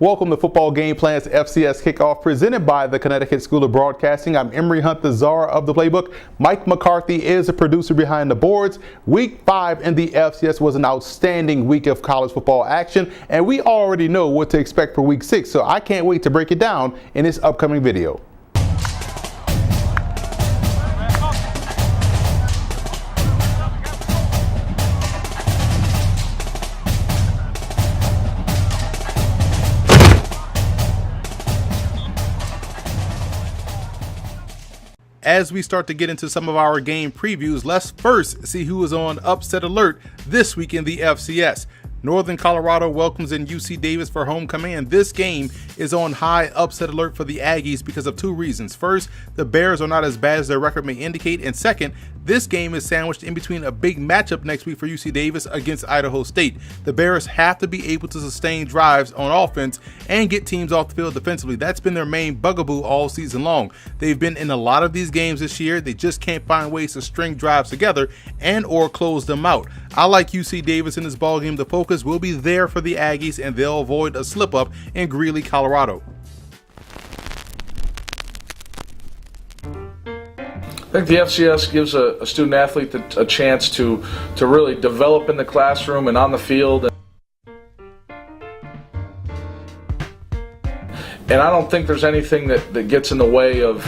Welcome to Football Game Plan's FCS Kickoff, presented by the Connecticut School of Broadcasting. I'm Emory Hunt, the czar of the playbook. Mike McCarthy is the producer behind the boards. Week 5 in the FCS was an outstanding week of college football action, and we already know what to expect for Week 6, so I can't wait to break it down in this upcoming video. As we start to get into some of our game previews, let's first see who is on upset alert this week in the FCS. Northern Colorado welcomes in UC Davis for homecoming, and this game is on high upset alert for the Aggies because of two reasons. First, the Bears are not as bad as their record may indicate, and second, this game is sandwiched in between a big matchup next week for UC Davis against Idaho State. The Bears have to be able to sustain drives on offense and get teams off the field defensively. That's been their main bugaboo all season long. They've been in a lot of these games this year. They just can't find ways to string drives together and or close them out. I like UC Davis in this ballgame. The focus will be there for the Aggies, and they'll avoid a slip-up in Greeley, Colorado. I think the FCS gives a student athlete a chance to really develop in the classroom and on the field. And I don't think there's anything that gets in the way of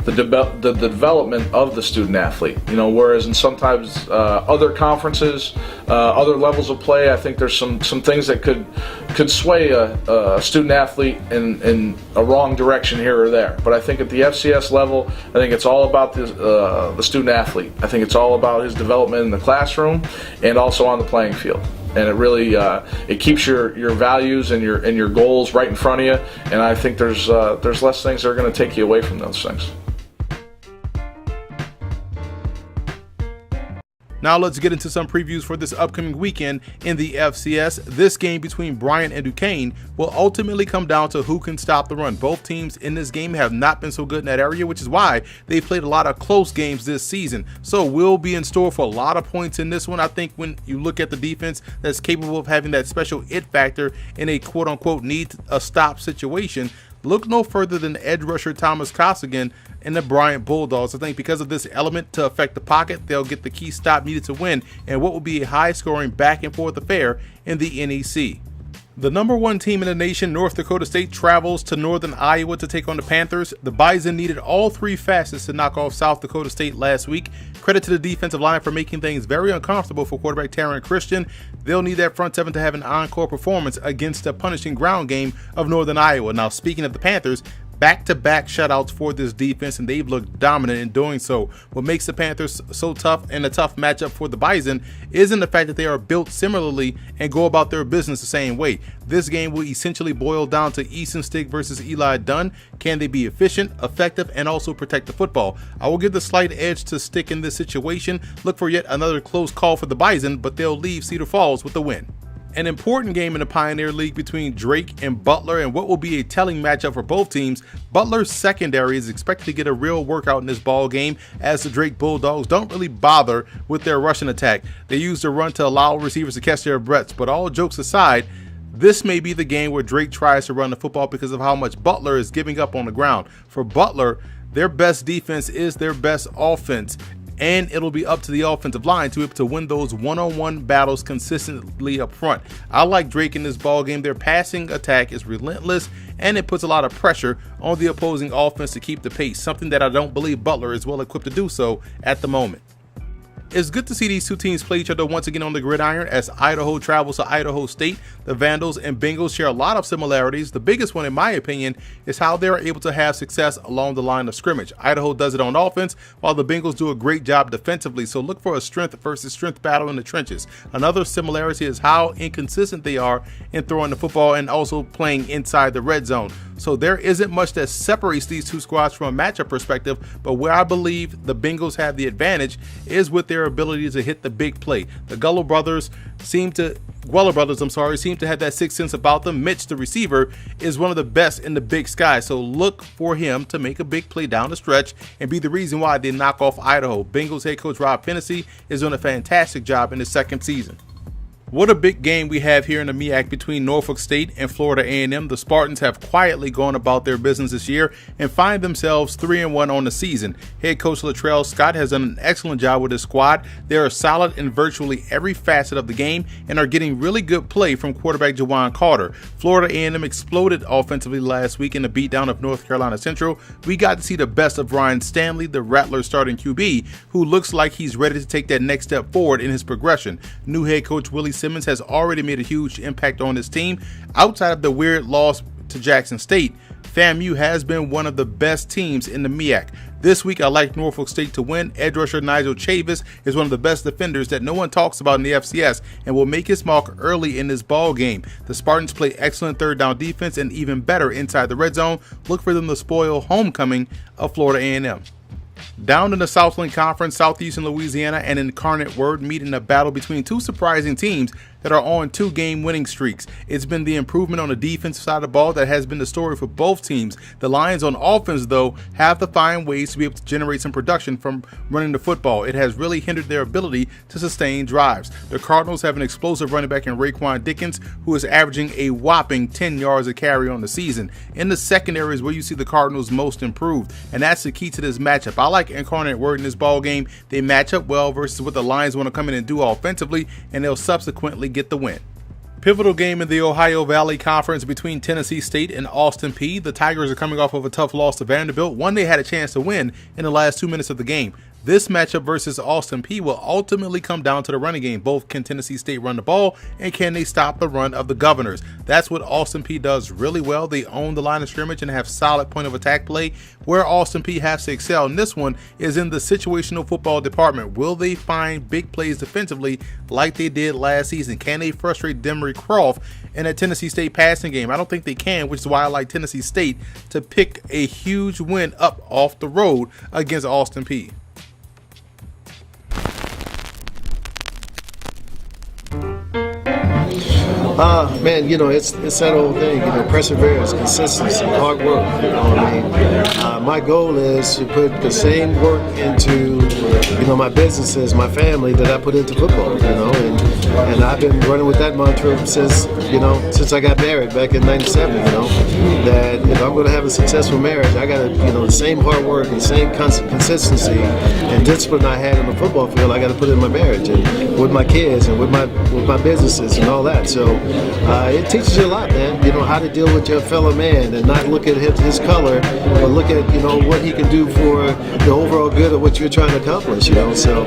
the development of the student athlete. You know, whereas in sometimes other conferences, other levels of play, I think there's some things that could sway a student athlete in a wrong direction here or there. But I think at the FCS level, I think it's all about the student athlete. I think it's all about his development in the classroom and also on the playing field. And it really it keeps your values and your goals right in front of you. And I think there's less things that are going to take you away from those things. Now let's get into some previews for this upcoming weekend in the FCS. This game between Bryant and Duquesne will ultimately come down to who can stop the run. Both teams in this game have not been so good in that area, which is why they've played a lot of close games this season. So we'll be in store for a lot of points in this one. I think when you look at the defense that's capable of having that special it factor in a quote-unquote need a stop situation, look no further than edge rusher Thomas Costigan and the Bryant Bulldogs. I think because of this element to affect the pocket, they'll get the key stop needed to win and what will be a high-scoring back-and-forth affair in the NEC. The number 1 team in the nation, North Dakota State, travels to Northern Iowa to take on the Panthers. The Bison needed all 3 facets to knock off South Dakota State last week. Credit to the defensive line for making things very uncomfortable for quarterback Taryn Christian. They'll need that front 7 to have an encore performance against a punishing ground game of Northern Iowa. Now, speaking of the Panthers, back-to-back shutouts for this defense, and they've looked dominant in doing so. What makes the Panthers so tough and a tough matchup for the Bison isn't the fact that they are built similarly and go about their business the same way. This game will essentially boil down to Easton Stick versus Eli Dunn. Can they be efficient, effective, and also protect the football? I will give the slight edge to Stick in this situation. Look for yet another close call for the Bison, but they'll leave Cedar Falls with the win. An important game in the Pioneer League between Drake and Butler, and what will be a telling matchup for both teams. Butler's secondary is expected to get a real workout in this ball game, as the Drake Bulldogs don't really bother with their rushing attack. They use the run to allow receivers to catch their breaths, but all jokes aside, this may be the game where Drake tries to run the football because of how much Butler is giving up on the ground. For Butler, their best defense is their best offense, and it'll be up to the offensive line to be able to win those one-on-one battles consistently up front. I like Drake in this ballgame. Their passing attack is relentless, and it puts a lot of pressure on the opposing offense to keep the pace, something that I don't believe Butler is well equipped to do so at the moment. It's good to see these two teams play each other once again on the gridiron as Idaho travels to Idaho State. The Vandals and Bengals share a lot of similarities. The biggest one, in my opinion, is how they're able to have success along the line of scrimmage. Idaho does it on offense, while the Bengals do a great job defensively. So look for a strength versus strength battle in the trenches. Another similarity is how inconsistent they are in throwing the football and also playing inside the red zone. So there isn't much that separates these two squads from a matchup perspective, but where I believe the Bengals have the advantage is with their ability to hit the big play. The Gueller brothers seem to have that sixth sense about them. Mitch, the receiver, is one of the best in the Big Sky, so look for him to make a big play down the stretch and be the reason why they knock off Idaho. Bengals head coach Rob Hennessy is doing a fantastic job in his second season. What a big game we have here in the MEAC between Norfolk State and Florida A&M. The Spartans have quietly gone about their business this year and find themselves 3-1 on the season. Head coach Latrell Scott has done an excellent job with his squad. They are solid in virtually every facet of the game and are getting really good play from quarterback Jawan Carter. Florida A&M exploded offensively last week in the beatdown of North Carolina Central. We got to see the best of Ryan Stanley, the Rattlers starting QB, who looks like he's ready to take that next step forward in his progression. New head coach Willie Simmons has already made a huge impact on his team. Outside of the weird loss to Jackson State, FAMU has been one of the best teams in the MEAC. This week, I like Norfolk State to win. Edge rusher Nigel Chavis is one of the best defenders that no one talks about in the FCS and will make his mark early in this ball game. The Spartans play excellent third down defense and even better inside the red zone. Look for them to spoil homecoming of Florida A&M. Down in the Southland Conference, Southeastern Louisiana and Incarnate Word meet in a battle between two surprising teams that are on 2-game winning streaks. It's been the improvement on the defensive side of the ball that has been the story for both teams. The Lions on offense, though, have to find ways to be able to generate some production from running the football. It has really hindered their ability to sustain drives. The Cardinals have an explosive running back in Raekwon Dickens, who is averaging a whopping 10 yards a carry on the season. In the secondary is where you see the Cardinals most improved, and that's the key to this matchup. I like Incarnate Word in this ball game. They match up well versus what the Lions want to come in and do offensively, and they'll subsequently get the win. Pivotal game in the Ohio Valley Conference between Tennessee State and Austin Peay. The Tigers are coming off of a tough loss to Vanderbilt, one they had a chance to win in the last 2 minutes of the game. This matchup versus Austin Peay will ultimately come down to the running game. Both can Tennessee State run the ball, and can they stop the run of the Governors? That's what Austin Peay does really well. They own the line of scrimmage and have solid point of attack play. Where Austin Peay has to excel in this one is in the situational football department. Will they find big plays defensively like they did last season? Can they frustrate Demery Croft in a Tennessee State passing game? I don't think they can, which is why I like Tennessee State to pick a huge win up off the road against Austin Peay. Man, it's that old thing, perseverance, consistency, hard work. My goal is to put the same work into, my businesses, my family that I put into football, and I've been running with that mantra since I got married back in '97, that if I'm going to have a successful marriage, I got to, the same hard work and same consistency and discipline I had on the football field, I got to put in my marriage and with my kids and with my businesses and all that. So it teaches you a lot, man. How to deal with your fellow man and not look at his color, but look at what he can do for the overall good of what you're trying to accomplish. So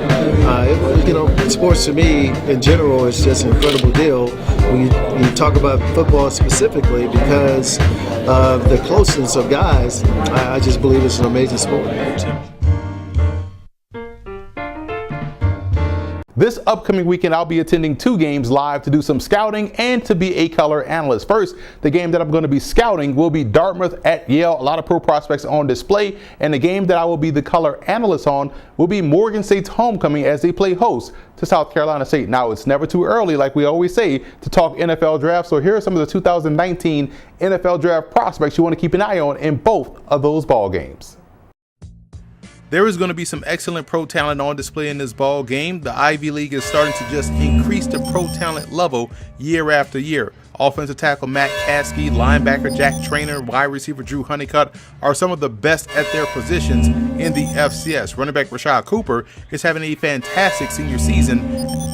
sports to me in general is just an incredible deal when you talk about football specifically, because of the closeness of guys. I just believe it's an amazing sport. This upcoming weekend, I'll be attending 2 games live to do some scouting and to be a color analyst. First, the game that I'm going to be scouting will be Dartmouth at Yale. A lot of pro prospects on display. And the game that I will be the color analyst on will be Morgan State's homecoming as they play host to South Carolina State. Now, it's never too early, like we always say, to talk NFL draft. So here are some of the 2019 NFL draft prospects you want to keep an eye on in both of those ball games. There is going to be some excellent pro talent on display in this ball game. The Ivy League is starting to just increase the pro talent level year after year. Offensive tackle Matt Caskey, linebacker Jack Trainer, wide receiver Drew Honeycutt are some of the best at their positions in the FCS. Running back Rashad Cooper is having a fantastic senior season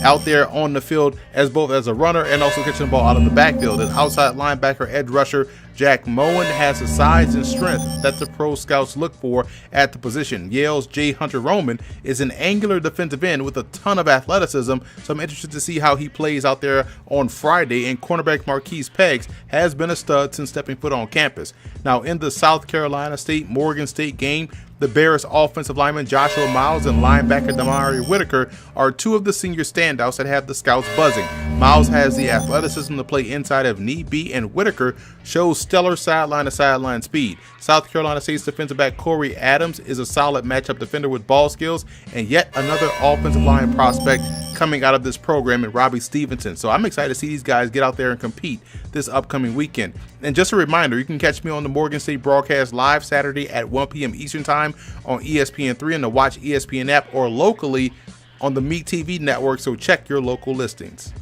out there on the field as both as a runner and also catching the ball out of the backfield. And outside linebacker edge rusher Jack Moen has the size and strength that the pro scouts look for at the position. Yale's J. Hunter Roman is an angular defensive end with a ton of athleticism, so I'm interested to see how he plays out there on Friday. And cornerback Marquise Peggs has been a stud since stepping foot on campus. Now, in the South Carolina State Morgan State game, the Bears offensive lineman Joshua Miles and linebacker Damari Whitaker are 2 of the senior standouts that have the scouts buzzing. Miles has the athleticism to play inside if need be, and Whitaker shows stellar sideline-to-sideline speed. South Carolina State's defensive back Corey Adams is a solid matchup defender with ball skills, and yet another offensive line prospect coming out of this program in Robbie Stevenson. So I'm excited to see these guys get out there and compete this upcoming weekend. And just a reminder, you can catch me on the Morgan State broadcast live Saturday at 1 p.m. Eastern Time on ESPN3 and the Watch ESPN app, or locally on the MEAC TV network, so check your local listings.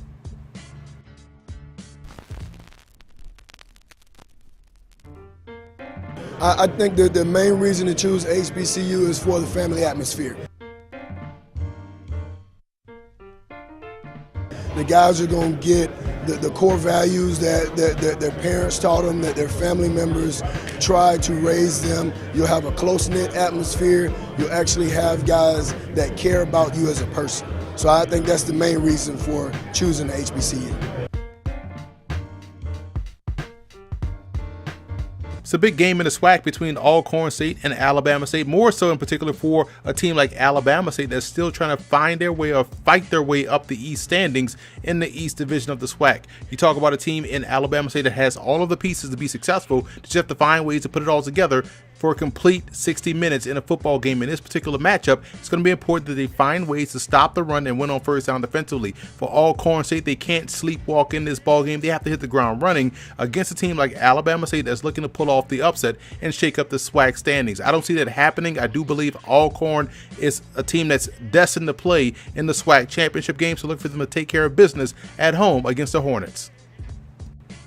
I think that the main reason to choose HBCU is for the family atmosphere. The guys are going to get the core values that their parents taught them, that their family members tried to raise them. You'll have a close-knit atmosphere. You'll actually have guys that care about you as a person. So I think that's the main reason for choosing the HBCU. It's a big game in the SWAC between Alcorn State and Alabama State, more so in particular for a team like Alabama State that's still trying to find their way or fight their way up the East standings in the East Division of the SWAC. You talk about a team in Alabama State that has all of the pieces to be successful, they just have to find ways to put it all together for a complete 60 minutes in a football game. In this particular matchup, it's going to be important that they find ways to stop the run and win on first down defensively. For Alcorn State, they can't sleepwalk in this ball game. They have to hit the ground running against a team like Alabama State that's looking to pull off the upset and shake up the SWAC standings. I don't see that happening. I do believe Alcorn is a team that's destined to play in the SWAC championship game, so look for them to take care of business at home against the Hornets.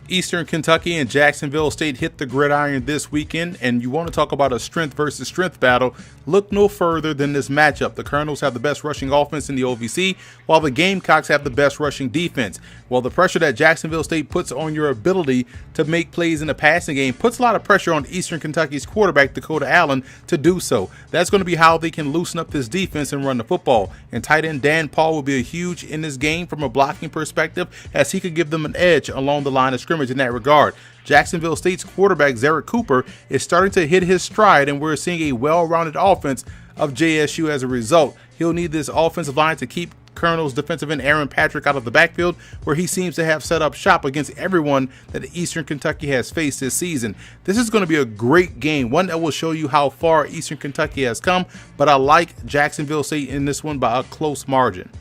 Eastern Kentucky and Jacksonville State hit the gridiron this weekend, and you want to talk about a strength versus strength battle, look no further than this matchup. The Colonels have the best rushing offense in the OVC, while the Gamecocks have the best rushing defense. Well, the pressure that Jacksonville State puts on your ability to make plays in the passing game puts a lot of pressure on Eastern Kentucky's quarterback, Dakota Allen, to do so. That's going to be how they can loosen up this defense and run the football. And tight end Dan Paul will be a huge in this game from a blocking perspective, as he could give them an edge along the line of scrimmage in that regard. Jacksonville State's quarterback Zarek Cooper is starting to hit his stride, and we're seeing a well-rounded offense of JSU as a result. He'll need this offensive line to keep Colonel's defensive end Aaron Patrick out of the backfield, where he seems to have set up shop against everyone that Eastern Kentucky has faced this season. This is going to be a great game, one that will show you how far Eastern Kentucky has come, but I like Jacksonville State in this one by a close margin.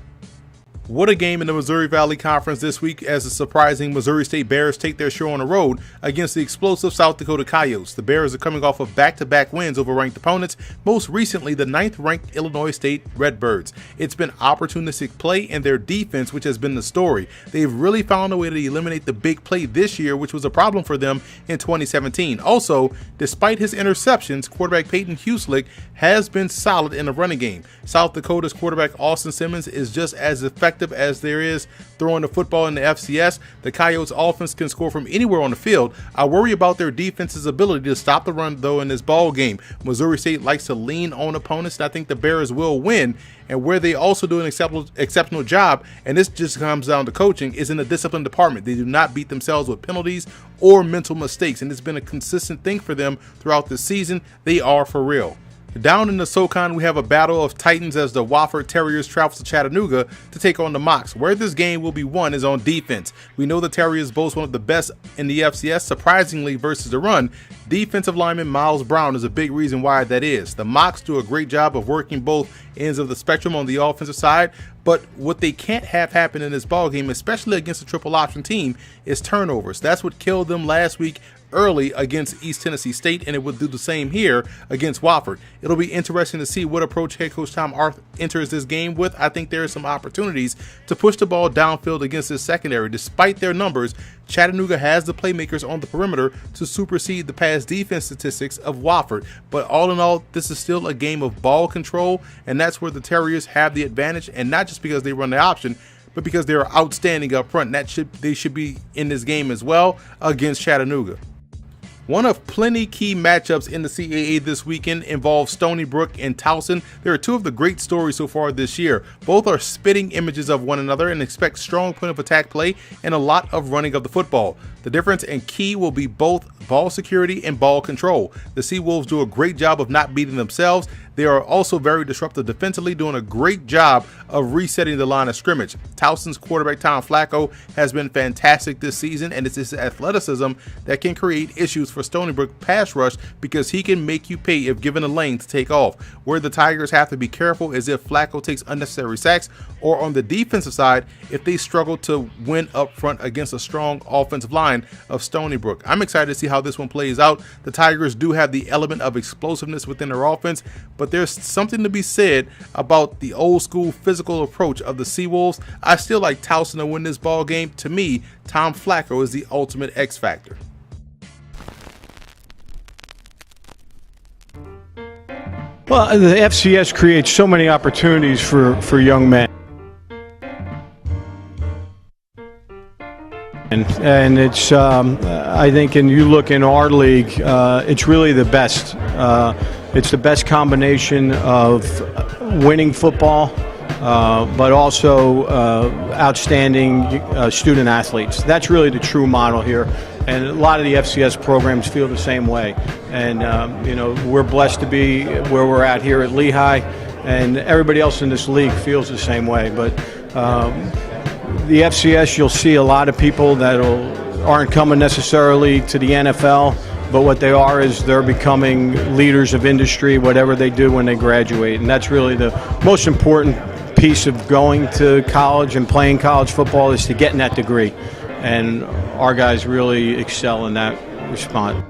What a game in the Missouri Valley Conference this week as the surprising Missouri State Bears take their show on the road against the explosive South Dakota Coyotes. The Bears are coming off of back-to-back wins over ranked opponents, most recently the 9th-ranked Illinois State Redbirds. It's been opportunistic play and their defense which has been the story. They've really found a way to eliminate the big play this year, which was a problem for them in 2017. Also, despite his interceptions, quarterback Peyton Huslick has been solid in the running game. South Dakota's quarterback Austin Simmons is just as effective as there is throwing the football in the FCS. The Coyotes offense can score from anywhere on the field. I worry about their defense's ability to stop the run though in this ball game. Missouri State likes to lean on opponents, and I think the Bears will win. And where they also do an exceptional job, and this just comes down to coaching, is in the discipline department. They do not beat themselves with penalties or mental mistakes, and it's been a consistent thing for them throughout the season. They are for real. Down in the SoCon, we have a battle of titans as the Wofford Terriers travel to Chattanooga to take on the Mocs. Where this game will be won is on defense. We know the Terriers boast one of the best in the FCS, surprisingly, versus the run. Defensive lineman Miles Brown is a big reason why that is. The Mocs do a great job of working both ends of the spectrum on the offensive side, but what they can't have happen in this ball game, especially against a triple option team, is turnovers. That's what killed them last week early against East Tennessee State, and it will do the same here against Wofford. It'll be interesting to see what approach head coach Tom Arth enters this game with. I think there are some opportunities to push the ball downfield against this secondary. Despite their numbers, Chattanooga has the playmakers on the perimeter to supersede the pass defense statistics of Wofford. But all in all, this is still a game of ball control, and that's where the Terriers have the advantage, and not just because they run the option, but because they're outstanding up front. They should be in this game as well against Chattanooga. One of plenty key matchups in the CAA this weekend involves Stony Brook and Towson. There are two of the great stories so far this year. Both are spitting images of one another and expect strong point of attack play and a lot of running of the football. The difference and key will be both ball security and ball control. The Seawolves do a great job of not beating themselves. They are also very disruptive defensively, doing a great job of resetting the line of scrimmage. Towson's quarterback Tom Flacco has been fantastic this season, and it's his athleticism that can create issues for Stony Brook pass rush because he can make you pay if given a lane to take off. Where the Tigers have to be careful is if Flacco takes unnecessary sacks, or on the defensive side, if they struggle to win up front against a strong offensive line of Stony Brook. I'm excited to see how this one plays out. The Tigers do have the element of explosiveness within their offense, but there's something to be said about the old school physical approach of the Seawolves. I still like Towson to win this ball game. To me, Tom Flacco is the ultimate X factor. Well, the FCS creates so many opportunities for young men. And it's, I think, and you look in our league, it's really the best. It's the best combination of winning football, but also outstanding student athletes. That's really the true model here. And a lot of the FCS programs feel the same way. And, we're blessed to be where we're at here at Lehigh, and everybody else in this league feels the same way. But the FCS, you'll see a lot of people that aren't coming necessarily to the NFL, but what they are is they're becoming leaders of industry, whatever they do when they graduate. And that's really the most important piece of going to college and playing college football, is to getting that degree. And our guys really excel in that response.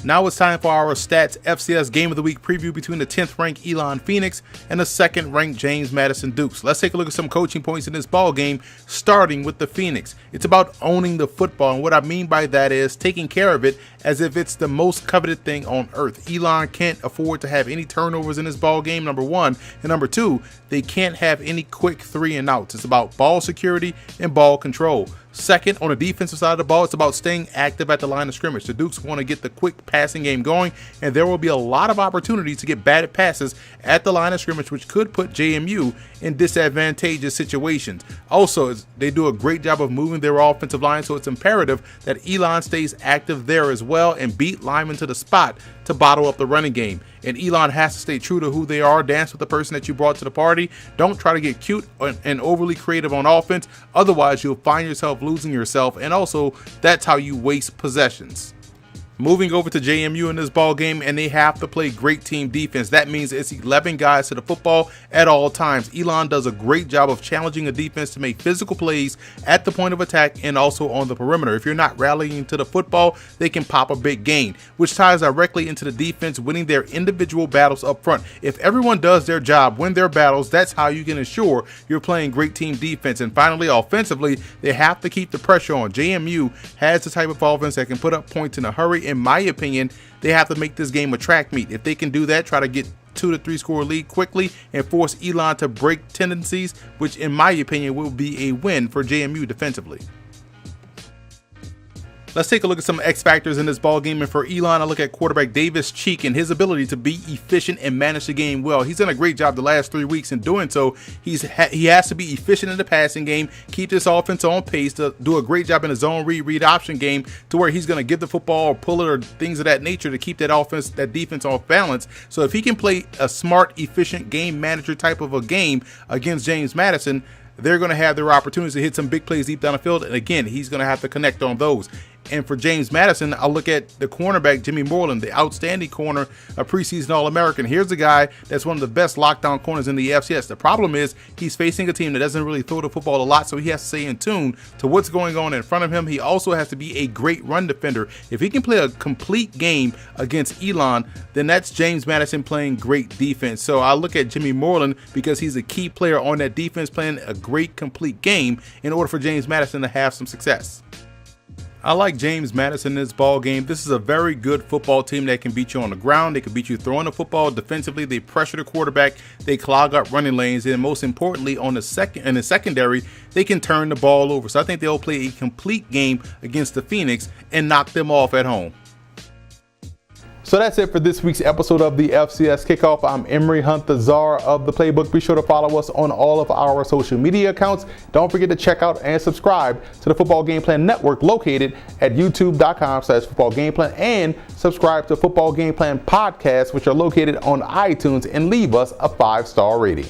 Now it's time for our Stats FCS Game of the Week preview between the 10th ranked Elon Phoenix and the 2nd ranked James Madison Dukes. Let's take a look at some coaching points in this ball game, starting with the Phoenix. It's about owning the football, and what I mean by that is taking care of it as if it's the most coveted thing on earth. Elon can't afford to have any turnovers in this ball game, number one, and number two, they can't have any quick 3-and-outs. It's about ball security and ball control. Second, on the defensive side of the ball, it's about staying active at the line of scrimmage. The Dukes want to get the quick passing game going, and there will be a lot of opportunities to get batted passes at the line of scrimmage, which could put JMU in disadvantageous situations. Also, they do a great job of moving their offensive line, so it's imperative that Elon stays active there as well and beat linemen to the spot to bottle up the running game. And Elon has to stay true to who they are. Dance with the person that you brought to the party. Don't try to get cute and overly creative on offense. Otherwise, you'll find yourself losing yourself. And also, that's how you waste possessions. Moving over to JMU in this ball game, and they have to play great team defense. That means it's 11 guys to the football at all times. Elon does a great job of challenging a defense to make physical plays at the point of attack and also on the perimeter. If you're not rallying to the football, they can pop a big gain, which ties directly into the defense winning their individual battles up front. If everyone does their job, win their battles, that's how you can ensure you're playing great team defense. And finally, offensively, they have to keep the pressure on. JMU has the type of offense that can put up points in a hurry. In my opinion, they have to make this game a track meet. If they can do that, try to get 2 to 3 score lead quickly and force Elon to break tendencies, which in my opinion will be a win for JMU defensively. Let's take a look at some X factors in this ball game, and for Elon, I look at quarterback Davis Cheek and his ability to be efficient and manage the game well. He's done a great job the last 3 weeks in doing so. He has to be efficient in the passing game, keep this offense on pace, to do a great job in the zone read option game, to where he's going to give the football or pull it or things of that nature to keep that defense off balance. So if he can play a smart, efficient game manager type of a game against James Madison, they're going to have their opportunities to hit some big plays deep down the field. And again, he's going to have to connect on those. And for James Madison, I'll look at the cornerback, Jimmy Moreland, the outstanding corner, a preseason All-American. Here's a guy that's one of the best lockdown corners in the FCS. The problem is he's facing a team that doesn't really throw the football a lot, so he has to stay in tune to what's going on in front of him. He also has to be a great run defender. If he can play a complete game against Elon, then that's James Madison playing great defense. So I look at Jimmy Moreland because he's a key player on that defense, playing a great complete game in order for James Madison to have some success. I like James Madison in this ball game. This is a very good football team that can beat you on the ground. They can beat you throwing the football. Defensively, they pressure the quarterback. They clog up running lanes, and most importantly, in the secondary, they can turn the ball over. So I think they'll play a complete game against the Phoenix and knock them off at home. So that's it for this week's episode of the FCS Kickoff. I'm Emery Hunt, the czar of the playbook. Be sure to follow us on all of our social media accounts. Don't forget to check out and subscribe to the Football Gameplan Network located at youtube.com/footballgameplan, and subscribe to Football Gameplan Podcasts, which are located on iTunes, and leave us a 5-star rating.